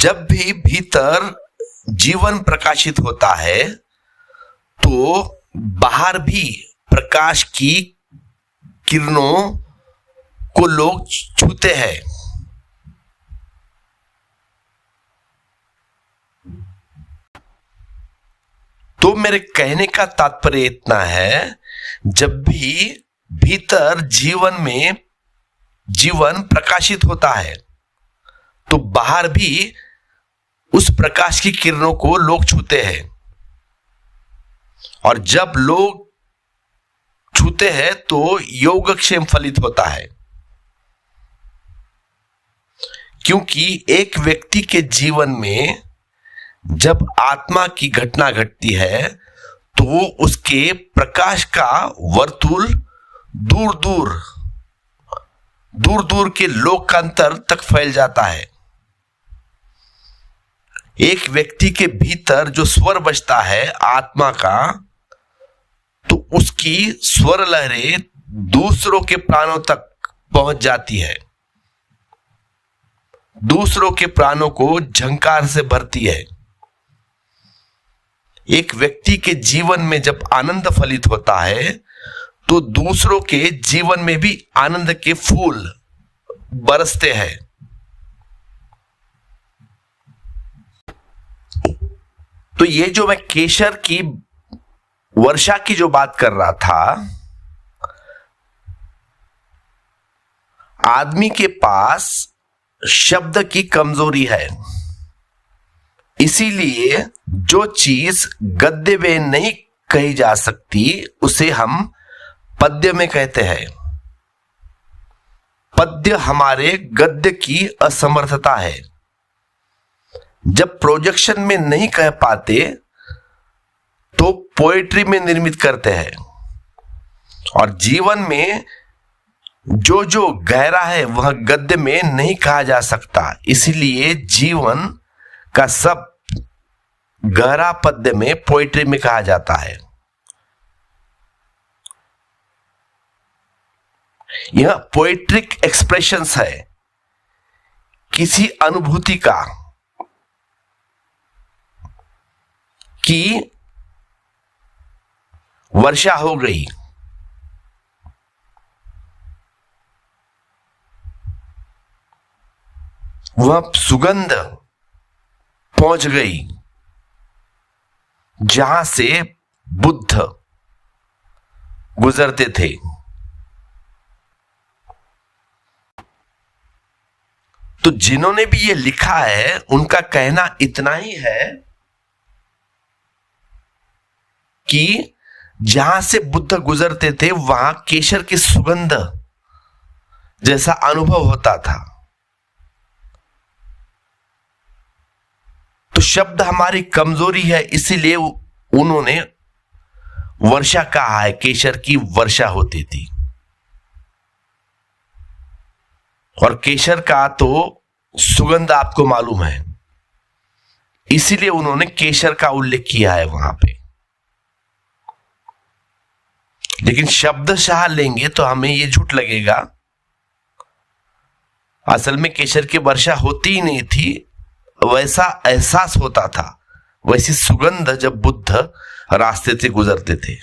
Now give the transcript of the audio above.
जब भी भीतर जीवन प्रकाशित होता है तो बाहर भी प्रकाश की किरणों को लोग छूते हैं। तो मेरे कहने का तात्पर्य इतना है, जब भी भीतर जीवन में जीवन प्रकाशित होता है तो बाहर भी उस प्रकाश की किरणों को लोग छूते हैं, और जब लोग छूते हैं तो योगक्षेम फलित होता है। क्योंकि एक व्यक्ति के जीवन में जब आत्मा की घटना घटती है तो उसके प्रकाश का वर्तुल दूर दूर के लोकांतर तक फैल जाता है। एक व्यक्ति के भीतर जो स्वर बजता है आत्मा का, तो उसकी स्वर लहरें दूसरों के प्राणों तक पहुंच जाती है, दूसरों के प्राणों को झंकार से भरती है। एक व्यक्ति के जीवन में जब आनंद फलित होता है तो दूसरों के जीवन में भी आनंद के फूल बरसते हैं। तो ये जो मैं केशर की वर्षा की जो बात कर रहा था, आदमी के पास शब्द की कमजोरी है, इसीलिए जो चीज गद्य में नहीं कही जा सकती उसे हम पद्य में कहते हैं। पद्य हमारे गद्य की असमर्थता है। जब प्रोजेक्शन में नहीं कह पाते तो पोएट्री में निर्मित करते हैं, और जीवन में जो गहरा है वह गद्य में नहीं कहा जा सकता, इसलिए जीवन का सब गहरा पद्य में पोएट्री में कहा जाता है। यह पोएट्रिक एक्सप्रेशंस है किसी अनुभूति का, कि वर्षा हो गई, वह सुगंध पहुंच गई जहां से बुद्ध गुजरते थे। तो जिन्होंने भी ये लिखा है उनका कहना इतना ही है कि जहां से बुद्ध गुजरते थे वहां केशर की सुगंध जैसा अनुभव होता था। तो शब्द हमारी कमजोरी है, इसीलिए उन्होंने वर्षा कहा है, केशर की वर्षा होती थी। और केशर का तो सुगंध आपको मालूम है, इसीलिए उन्होंने केशर का उल्लेख किया है वहां पे। लेकिन शब्दशः लेंगे तो हमें ये झूठ लगेगा, असल में केशर की वर्षा होती ही नहीं थी, वैसा एहसास होता था, वैसी सुगंध जब बुद्ध रास्ते से गुजरते थे।